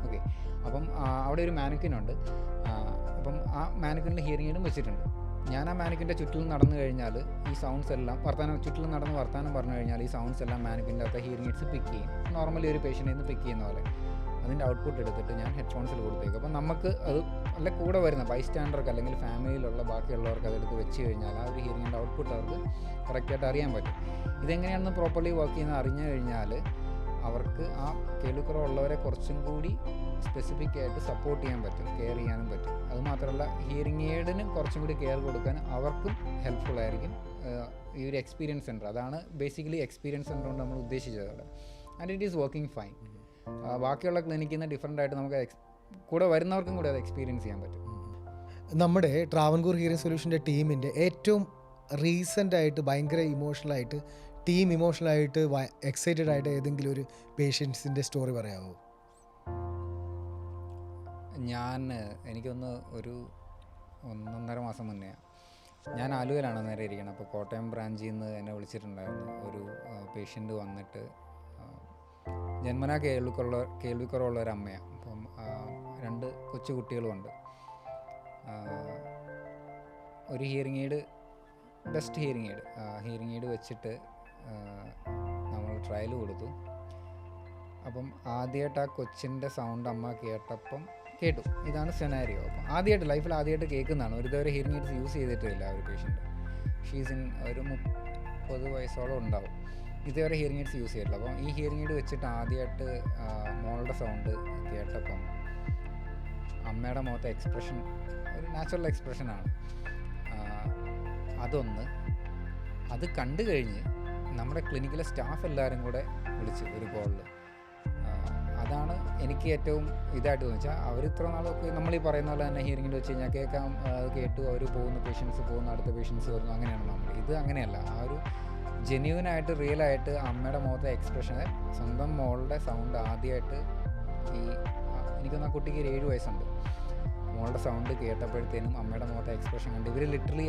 ഓക്കെ, അപ്പം അവിടെ ഒരു മാനിക്കിനുണ്ട്. അപ്പം ആ മാനിക്കിനിൽ ഹിയറിംഗ് എയ്ഡും വെച്ചിട്ടുണ്ട്. ഞാൻ ആ മാനിക്കിൻ്റെ ചുറ്റിലും നടന്നു കഴിഞ്ഞാൽ ഈ സൗണ്ട്സ് എല്ലാം ചുറ്റിലും നടന്ന് വർത്താനം പറഞ്ഞു കഴിഞ്ഞാൽ ഈ സൗണ്ട്സ് എല്ലാം മാനിക്കിൻ്റെ അകത്ത് ഹിയറിംഗ് എയ്ഡ്സ് പിക്ക് ചെയ്യും, നോർമലി ഒരു പേഷ്യൻ്റിൽ നിന്ന് പിക്ക് ചെയ്യുന്ന പോലെ. അതിൻ്റെ ഔട്ട്പുട്ട് എടുത്തിട്ട് ഞാൻ ഹെഡ്ഫോൺസിൽ കൊടുത്തേക്കും. അപ്പം നമുക്ക് അത് അല്ല കൂടെ വരുന്ന ബൈസ്റ്റാൻഡർക്ക് അല്ലെങ്കിൽ ഫാമിലിയിലുള്ള ബാക്കിയുള്ളവർക്ക് അതെടുത്ത് വെച്ച് കഴിഞ്ഞാൽ ആ ഒരു ഹിയറിങ്ങിൻ്റെ ഔട്ട്പുട്ട് അവർക്ക് കറക്റ്റായിട്ട് അറിയാൻ പറ്റും. ഇതെങ്ങനെയാണെന്ന് പ്രോപ്പർലി വർക്ക് ചെയ്യുന്നത് അറിഞ്ഞു കഴിഞ്ഞാൽ അവർക്ക് ആ കേൾവിക്കുറവുള്ളവരെ കുറച്ചും കൂടി സ്പെസിഫിക് ആയിട്ട് സപ്പോർട്ട് ചെയ്യാൻ പറ്റും, കെയർ ചെയ്യാനും പറ്റും. അതുമാത്രമല്ല ഹിയറിംഗ് എയ്ഡിന് കുറച്ചും കൂടി കെയർ കൊടുക്കാൻ അവർക്കും ഹെൽപ്ഫുൾ ആയിരിക്കും ഈ ഒരു എക്സ്പീരിയൻസ് സെൻറ്റർ. അതാണ് ബേസിക്കലി എക്സ്പീരിയൻസ് സെൻറ്റർ കൊണ്ട് നമ്മൾ ഉദ്ദേശിച്ചത് അവിടെ. And it is working fine. ബാക്കിയുള്ള ക്ലിനിക്കിൽ നിന്ന് ഡിഫറൻ്റ് ആയിട്ട് നമുക്ക് കൂടെ വരുന്നവർക്കും കൂടി അത് എക്സ്പീരിയൻസ് ചെയ്യാൻ പറ്റും. നമ്മുടെ ട്രാവൻകൂർ ഹിയറിംഗ് സൊല്യൂഷൻ്റെ ടീമിൻ്റെ ഏറ്റവും റീസെൻ്റായിട്ട് ഭയങ്കര ഇമോഷണലായിട്ട് ഇമോഷണലായിട്ട് എക്സൈറ്റഡ് ആയിട്ട് ഏതെങ്കിലും ഒരു പേഷ്യൻസിൻ്റെ സ്റ്റോറി പറയാമോ? എനിക്കൊന്ന് ഒരു 1.5 മാസം മുന്നേ ഞാൻ ആലുവയിലാണ് നേരെ ഇരിക്കണം. അപ്പോൾ കോട്ടയം ബ്രാഞ്ചിൽ നിന്ന് എന്നെ വിളിച്ചിട്ടുണ്ടായിരുന്നു. ഒരു പേഷ്യൻ്റ് വന്നിട്ട് ജന്മനാ കേൾവിക്കുറവുള്ള ഒരു അമ്മയാണ്. അപ്പം 2 കൊച്ചു കുട്ടികളുമുണ്ട്. ഒരു hearing aid, best hearing aid വെച്ചിട്ട് നമ്മൾ ട്രയൽ കൊടുത്തു. അപ്പം ആദ്യമായിട്ട് ആ കൊച്ചിൻ്റെ സൗണ്ട് അമ്മ കേട്ടു. ഇതാണ് സെനാരിയോ. അപ്പം ലൈഫിൽ ആദ്യമായിട്ട് കേൾക്കുന്നതാണ്. ഇതുവരെ ഹിയറിംഗ് എയ്ഡ്സ് യൂസ് ചെയ്തിട്ടില്ല ഒരു പേഷ്യൻ്റ്. ഷീസിൻ ഒരു 30 വയസ്സോളം ഉണ്ടാവും. ഇതുവരെ ഹിയറിംഗ് എയ്ഡ്സ് യൂസ് ചെയ്തിട്ടില്ല. അപ്പം ഈ ഹിയറിംഗ് എയ്ഡ് വെച്ചിട്ട് ആദ്യമായിട്ട് മോളുടെ സൗണ്ട് കേട്ടപ്പം അമ്മയുടെ മുഖത്തെ എക്സ്പ്രഷൻ ഒരു നാച്ചുറൽ എക്സ്പ്രഷനാണ്. അത് കണ്ടു കഴിഞ്ഞ് നമ്മുടെ ക്ലിനിക്കിലെ സ്റ്റാഫ് എല്ലാവരും കൂടെ വിളിച്ച് ഒരു കോളിൽ. അതാണ് എനിക്ക് ഏറ്റവും ഇതായിട്ട് തോന്നിച്ചാൽ അവർ ഇത്ര നാളൊക്കെ നമ്മൾ ഈ പറയുന്ന പോലെ തന്നെ ഹിയറിംഗിൽ വെച്ച് കഴിഞ്ഞാൽ കേട്ടു അവർ പോകുന്നു, പേഷ്യൻസ് പോകുന്നു, അടുത്ത പേഷ്യൻസ് വരുന്നു, അങ്ങനെയാണ് നമ്മൾ. ഇത് അങ്ങനെയല്ല. ആ ഒരു ജെന്യൂനായിട്ട് റിയലായിട്ട് അമ്മയുടെ മുഖത്തെ എക്സ്പ്രഷൻ, സ്വന്തം മോളുടെ സൗണ്ട് ആദ്യമായിട്ട് എനിക്കൊന്ന് ആ കുട്ടിക്ക് 7 വയസ്സുണ്ട്. മോളുടെ സൗണ്ട് കേട്ടപ്പോഴത്തേനും അമ്മയുടെ മുഖത്തെ എക്സ്പ്രഷൻ കണ്ട് ഇവർ ലിറ്ററലി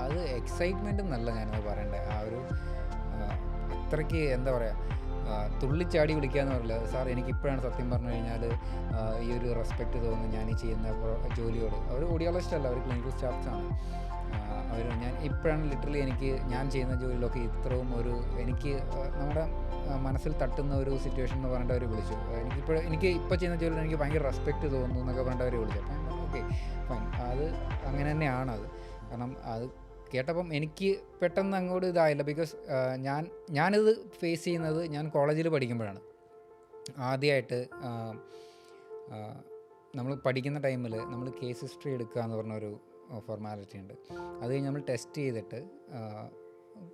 അത് എക്സൈറ്റ്മെൻ്റ് എന്നല്ല ഞാനത് പറയണ്ടേ, ആ ഒരു അത്രയ്ക്ക് എന്താ പറയുക, തുള്ളിച്ചാടി വിളിക്കാന്ന് പറയില്ല. സാർ എനിക്കിപ്പോഴാണ് സത്യം പറഞ്ഞു കഴിഞ്ഞാൽ ഈ ഒരു റെസ്പെക്റ്റ് തോന്നുന്നു ഞാൻ ഈ ചെയ്യുന്ന ജോലിയോട്. അവർ ഓഡിയോളജിസ്റ്റ് അല്ല, അവർ ക്ലിനിക്കൽ സ്റ്റാഫ്സാണ്. ഞാൻ ഇപ്പോഴാണ് ലിറ്ററലി ഞാൻ ചെയ്യുന്ന ജോലിയിലൊക്കെ ഇത്രയും എനിക്ക് നമ്മുടെ മനസ്സിൽ തട്ടുന്ന ഒരു സിറ്റുവേഷൻ എന്ന് പറഞ്ഞിട്ട് അവർ വിളിച്ചു. എനിക്ക് ഇപ്പോൾ ചെയ്യുന്ന ജോലിയിൽ എനിക്ക് ഭയങ്കര റെസ്പെക്റ്റ് തോന്നുന്നു എന്നൊക്കെ പറഞ്ഞിട്ട് അവർ വിളിച്ചു. അപ്പം ഓക്കെ ഫൈൻ, അത് അങ്ങനെ തന്നെയാണത്. കാരണം അത് കേട്ടപ്പം എനിക്ക് പെട്ടെന്ന് അങ്ങോട്ട് ഇതായില്ല. ബിക്കോസ് ഞാനിത് ഫേസ് ചെയ്യുന്നത് ഞാൻ കോളേജിൽ പഠിക്കുമ്പോഴാണ്. ആദ്യമായിട്ട് നമ്മൾ പഠിക്കുന്ന ടൈമിൽ നമ്മൾ കേസ് ഹിസ്റ്ററി എടുക്കുക എന്ന് പറഞ്ഞൊരു ഫോർമാലിറ്റി ഉണ്ട്. അത് കഴിഞ്ഞ് നമ്മൾ ടെസ്റ്റ് ചെയ്തിട്ട്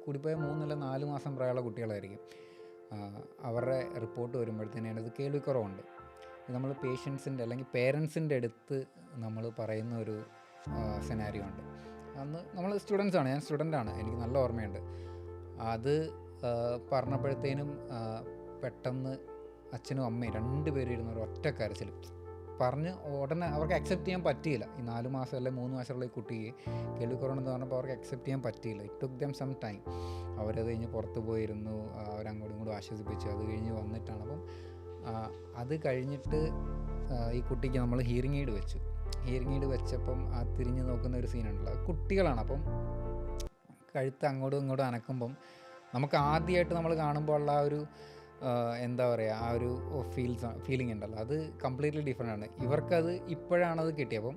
കൂടിപ്പോയ 3 അല്ലെങ്കിൽ 4 മാസം പ്രായമുള്ള കുട്ടികളായിരിക്കും. അവരുടെ റിപ്പോർട്ട് വരുമ്പോഴത്തേനാണ് ഇത് കേൾവിക്കുറവുണ്ട്. നമ്മൾ പേഷ്യൻസിൻ്റെ അല്ലെങ്കിൽ പേരൻസിൻ്റെ അടുത്ത് നമ്മൾ പറയുന്ന ഒരു സെനാരിയോ ഉണ്ട്. അന്ന് നമ്മൾ സ്റ്റുഡൻസാണ്, ഞാൻ സ്റ്റുഡൻ്റാണ്, എനിക്ക് നല്ല ഓർമ്മയുണ്ട്. അത് പറഞ്ഞപ്പോഴത്തേനും പെട്ടെന്ന് അച്ഛനും അമ്മയും 2 പേരും ഇരുന്ന ഒരു ഒറ്റ കരച്ചിൽ പറഞ്ഞ് ഉടനെ അവർക്ക് അക്സെപ്റ്റ് ചെയ്യാൻ പറ്റിയില്ല. ഈ 4 മാസം അല്ലെങ്കിൽ 3 മാസമുള്ള ഈ കുട്ടിക്ക് കേൾവിക്കുറവുണ്ടെന്ന് പറഞ്ഞപ്പോൾ അവർക്ക് അക്സെപ്റ്റ് ചെയ്യാൻ പറ്റിയില്ല. It took them some time. അവരത് കഴിഞ്ഞ് പുറത്ത് പോയിരുന്നു, അവരങ്ങോട്ടും ഇങ്ങോട്ടും ആശ്വസിപ്പിച്ചു. അത് കഴിഞ്ഞ് വന്നിട്ടാണ്. അപ്പം അത് കഴിഞ്ഞിട്ട് ഈ കുട്ടിക്ക് നമ്മൾ ഹിയറിംഗ് എയ്ഡ് വെച്ചപ്പം ആ തിരിഞ്ഞ് നോക്കുന്ന ഒരു സീനുണ്ടല്ലോ, കുട്ടികളാണ്. അപ്പം കഴുത്ത് അങ്ങോട്ടും ഇങ്ങോട്ടും അനക്കുമ്പം നമുക്ക് ആദ്യമായിട്ട് നമ്മൾ കാണുമ്പോൾ ഉള്ള ആ ഒരു എന്താ പറയുക, ആ ഒരു ഫീലിംഗ് ഉണ്ടല്ലോ, അത് കംപ്ലീറ്റ്ലി ഡിഫറെൻ്റ് ആണ്. ഇവർക്കത് ഇപ്പോഴാണത് കിട്ടിയത്. അപ്പം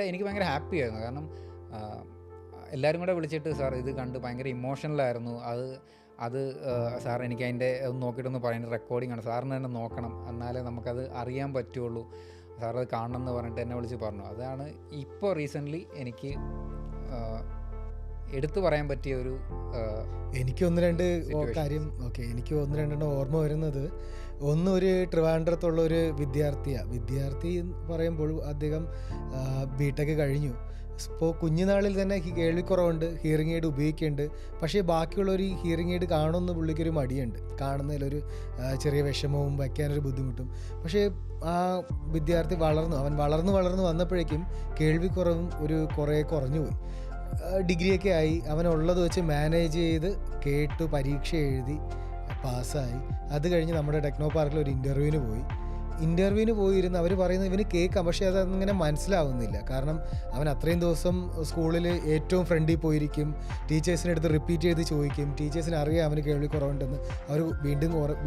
എനിക്ക് ഭയങ്കര ഹാപ്പി ആയിരുന്നു. കാരണം എല്ലാവരും കൂടെ വിളിച്ചിട്ട് സാർ ഇത് കണ്ട് ഭയങ്കര ഇമോഷണലായിരുന്നു. അത് സാർ എനിക്ക് അതിൻ്റെ ഒന്ന് നോക്കിയിട്ടൊന്ന് പറയുന്നത് റെക്കോർഡിംഗ് ആണ്, സാറിന് തന്നെ നോക്കണം, എന്നാലേ നമുക്കത് അറിയാൻ പറ്റുള്ളൂ, സാർ അത് കാണണം എന്ന് പറഞ്ഞിട്ട് എന്നെ വിളിച്ച് പറഞ്ഞു. അതാണ് ഇപ്പോൾ റീസെൻ്റ്ലി എനിക്ക് എടുത്തു പറയാൻ പറ്റിയ ഒരു എനിക്ക് 1-2 കാര്യം. ഓക്കെ, എനിക്ക് 1-2 ഓർമ്മ വരുന്നത്, ഒരു ട്രിവാൻഡ്രത്തുള്ള ഒരു വിദ്യാർത്ഥി പറയുമ്പോൾ അദ്ദേഹം ബിടെക് കഴിഞ്ഞു. ഇപ്പോൾ കുഞ്ഞുനാളിൽ തന്നെ കേൾവിക്കുറവുണ്ട്, ഹിയറിംഗ് എയ്ഡ് ഉപയോഗിക്കുന്നുണ്ട്. പക്ഷേ ബാക്കിയുള്ളൊരു ഹിയറിംഗ് എയ്ഡ് കാണുമെന്ന് പുള്ളിക്കൊരു മടിയുണ്ട്, കാണുന്നതിലൊരു ചെറിയ വിഷമവും വയ്ക്കാനൊരു ബുദ്ധിമുട്ടും. പക്ഷേ ആ വിദ്യാർത്ഥി വളർന്നു വന്നപ്പോഴേക്കും കേൾവിക്കുറവും കുറേ കുറഞ്ഞു പോയി. ഡിഗ്രിയൊക്കെ ആയി, അവനുള്ളത് വെച്ച് മാനേജ് ചെയ്ത് കേട്ടു, പരീക്ഷ എഴുതി പാസ്സായി. അത് കഴിഞ്ഞ് നമ്മുടെ ടെക്നോ പാർക്കിൽ ഒരു ഇൻ്റർവ്യൂവിന് പോയി. ഇൻ്റർവ്യൂവിന് പോയിരുന്ന് അവർ പറയുന്നത് ഇവന് കേൾക്കാം, പക്ഷേ അതങ്ങനെ മനസ്സിലാവുന്നില്ല. കാരണം അവൻ അത്രയും ദിവസം സ്കൂളിൽ ഏറ്റവും ഫ്രണ്ടിൽ പോയിരിക്കും, ടീച്ചേഴ്സിൻ്റെ അടുത്ത് റിപ്പീറ്റ് ചെയ്ത് ചോദിക്കും, ടീച്ചേഴ്സിന് അറിയാം അവന് കേൾവി കുറവുണ്ടെന്ന്, അവർ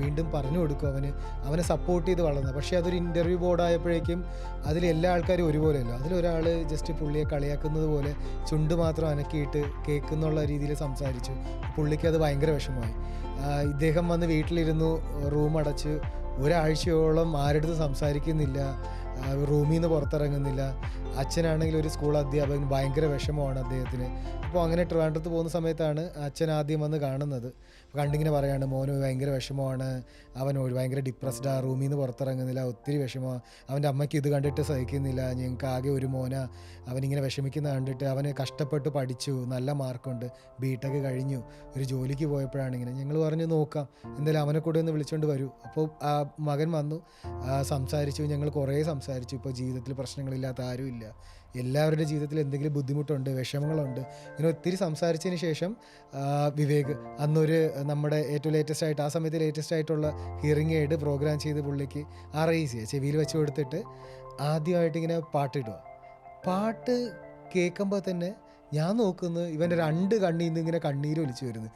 വീണ്ടും പറഞ്ഞു കൊടുക്കും, അവനെ സപ്പോർട്ട് ചെയ്ത് വളർന്നത്. പക്ഷേ അതൊരു ഇൻ്റർവ്യൂ ബോർഡായപ്പോഴേക്കും അതിൽ എല്ലാ ആൾക്കാരും ഒരുപോലെയല്ല. അതിലൊരാൾ ജസ്റ്റ് പുള്ളിയെ കളിയാക്കുന്നത് പോലെ ചുണ്ട് മാത്രം അനക്കിയിട്ട് കേൾക്കുന്നുള്ള രീതിയിൽ സംസാരിച്ചു. പുള്ളിക്ക് അത് ഭയങ്കര വിഷമമായി. ഇദ്ദേഹം വന്ന് വീട്ടിലിരുന്നു, റൂം അടച്ച് ഒരാഴ്ചയോളം ആരടുത്ത് സംസാരിക്കുന്നില്ല, റൂമിൽ നിന്ന് പുറത്തിറങ്ങുന്നില്ല. അച്ഛനാണെങ്കിൽ ഒരു സ്കൂൾ അധ്യാപകൻ, ഭയങ്കര വിഷമമാണ് അദ്ദേഹത്തിന്. അപ്പോൾ അങ്ങനെ ട്രിവാൻഡ്രത്ത് പോകുന്ന സമയത്താണ് അച്ഛൻ ആദ്യം വന്ന് കാണുന്നത്. കണ്ടിങ്ങനെ പറയാണ്, മോന് ഭയങ്കര വിഷമമാണ്, അവൻ ഭയങ്കര ഡിപ്രസ്ഡാണ്, റൂമിൽ നിന്ന് പുറത്തിറങ്ങുന്നില്ല, ഒത്തിരി വിഷമമാണ്, അവൻ്റെ അമ്മയ്ക്ക് ഇത് കണ്ടിട്ട് സഹിക്കുന്നില്ല, ഞങ്ങൾക്ക് ആകെ ഒരു മോന, അവനിങ്ങനെ വിഷമിക്കുന്ന കണ്ടിട്ട്, അവന് കഷ്ടപ്പെട്ട് പഠിച്ചു, നല്ല മാർക്കുണ്ട്, ബിടെക് കഴിഞ്ഞു, ഒരു ജോലിക്ക് പോയപ്പോഴാണ് ഇങ്ങനെ. ഞങ്ങൾ പറഞ്ഞു നോക്കാം, എന്തായാലും അവനെ കൂടെ ഒന്ന് വിളിച്ചുകൊണ്ട് വരൂ. അപ്പോൾ ആ മകൻ വന്നു, സംസാരിച്ചു, ഞങ്ങൾ കുറേ സംസാരിച്ചു. ഇപ്പോൾ ജീവിതത്തിൽ പ്രശ്നങ്ങളില്ലാത്ത ആരുമില്ല, എല്ലാവരുടെ ജീവിതത്തിൽ എന്തെങ്കിലും ബുദ്ധിമുട്ടുണ്ട്, വിഷമങ്ങളുണ്ട്, ഇങ്ങനെ ഒത്തിരി സംസാരിച്ചതിന് ശേഷം വിവേക് അന്നൊരു നമ്മുടെ ഏറ്റവും ലേറ്റസ്റ്റ് ആയിട്ട്, ആ സമയത്ത് ലേറ്റസ്റ്റ് ആയിട്ടുള്ള ഹിയറിംഗ് എയ്ഡ് പ്രോഗ്രാം ചെയ്ത് പുള്ളിക്ക് RIC ചെവിയിൽ വെച്ച് കൊടുത്തിട്ട് ആദ്യമായിട്ട് ഇങ്ങനെ പാട്ടിടുക. പാട്ട് കേൾക്കുമ്പോൾ തന്നെ ഞാൻ നോക്കുന്നത് ഇവൻ്റെ 2 കണ്ണിൽ നിന്ന് ഇങ്ങനെ കണ്ണീര് ഒലിച്ചു വരുന്നു.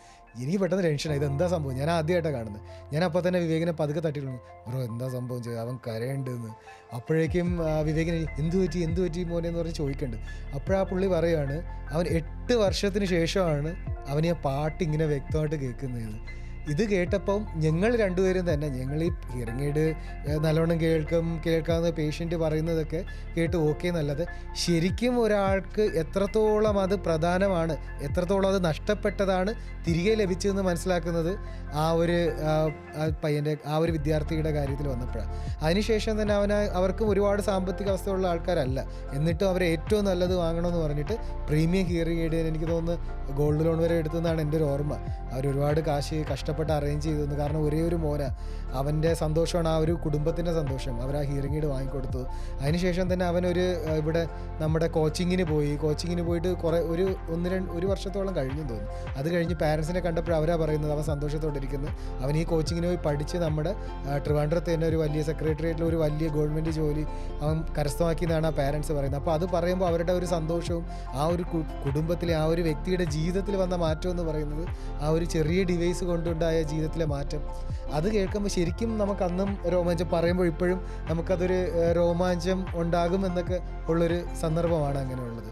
എനിക്ക് പെട്ടെന്ന് ടെൻഷനായി, ഇതെന്താ സംഭവം, ഞാൻ ആദ്യമായിട്ടാണ് കാണുന്നത്. ഞാൻ അപ്പോൾ തന്നെ വിവേകിനെ പതുക്കെ തട്ടിയിട്ടുണ്ട്, ബ്രോ എന്താ സംഭവം ചെയ്ത്, അവൻ കരയുണ്ടെന്ന്. അപ്പോഴേക്കും വിവേകിന് എന്ത് പറ്റി മോനെ എന്ന് പറഞ്ഞ് ചോദിക്കുന്നുണ്ട്. അപ്പോഴാ പുള്ളി പറയുകയാണ്, അവൻ 8 വർഷത്തിന് ശേഷമാണ് അവൻ ഈ പാട്ട് ഇങ്ങനെ വ്യക്തമായിട്ട് കേൾക്കുന്നത്. ഇത് കേട്ടപ്പം ഞങ്ങൾ രണ്ടുപേരും തന്നെ, ഞങ്ങൾ ഈ ഹിയറിംഗ് എയ്ഡ് നല്ലോണം കേൾക്കാവുന്ന പേഷ്യൻ്റ് പറയുന്നതൊക്കെ കേട്ട് ഓക്കെ എന്നല്ലാതെ ശരിക്കും ഒരാൾക്ക് എത്രത്തോളം അത് പ്രധാനമാണ്, എത്രത്തോളം അത് നഷ്ടപ്പെട്ടതാണ് തിരികെ ലഭിച്ചതെന്ന് മനസ്സിലാക്കുന്നത് ആ ഒരു പയ്യൻ്റെ, ആ ഒരു വിദ്യാർത്ഥിയുടെ കാര്യത്തിൽ വന്നപ്പോഴാണ്. അതിനുശേഷം തന്നെ അവർക്കും ഒരുപാട് സാമ്പത്തിക അവസ്ഥയുള്ള ആൾക്കാരല്ല, എന്നിട്ടും അവർ ഏറ്റവും നല്ലത് വാങ്ങണമെന്ന് പറഞ്ഞിട്ട് പ്രീമിയം ഹിയറിംഗ് എയ്ഡ് എനിക്ക് തോന്നുന്നു ഗോൾഡ് ലോൺ വരെ എടുത്തെന്നാണ് എൻ്റെ ഒരു ഓർമ്മ. അവരൊരുപാട് കാശ് കഷ്ടപ്പെട്ട് അറേഞ്ച് ചെയ്തു. കാരണം ഒരേ ഒരു മോന, അവൻ്റെ സന്തോഷമാണ് ആ ഒരു കുടുംബത്തിൻ്റെ സന്തോഷം. അവർ ആ ഹിയറിംഗ് എയ്ഡ് വാങ്ങിക്കൊടുത്തു. അതിനുശേഷം തന്നെ അവനൊരു ഇവിടെ നമ്മുടെ കോച്ചിങ്ങിന് പോയിട്ട് ഒരു വർഷത്തോളം കഴിഞ്ഞു തോന്നുന്നു. അത് കഴിഞ്ഞ് പാരൻസിനെ കണ്ടപ്പോൾ അവരാ പറയുന്നത് അവൻ സന്തോഷത്തോടെ ഇരിക്കുന്നത്, അവൻ ഈ കോച്ചിങ്ങിന് പോയി പഠിച്ച് നമ്മുടെ ട്രിവാൻഡ്രത്ത് തന്നെ ഒരു വലിയ സെക്രട്ടേറിയറ്റിൽ ഒരു വലിയ ഗവൺമെൻറ് ജോലി അവൻ കരസ്ഥമാക്കിയെന്നാണ് ആ പാരൻസ് പറയുന്നത്. അപ്പോൾ അത് പറയുമ്പോൾ അവരുടെ ഒരു സന്തോഷവും ആ ഒരു കുടുംബത്തിലെ ആ ഒരു വ്യക്തിയുടെ ജീവിതത്തിൽ വന്ന മാറ്റം എന്ന് പറയുന്നത്, ആ ഒരു ചെറിയ ഡിവൈസ് കൊണ്ടുണ്ടായ ജീവിതത്തിലെ മാറ്റം, അത് കേൾക്കുമ്പോൾ ശരിക്കും നമുക്ക് അന്നും രോമാഞ്ചം, പറയുമ്പോൾ ഇപ്പോഴും നമുക്കതൊരു രോമാഞ്ചം ഉണ്ടാകും എന്നൊക്കെ ഉള്ളൊരു സന്ദർഭമാണ് അങ്ങനെയുള്ളത്.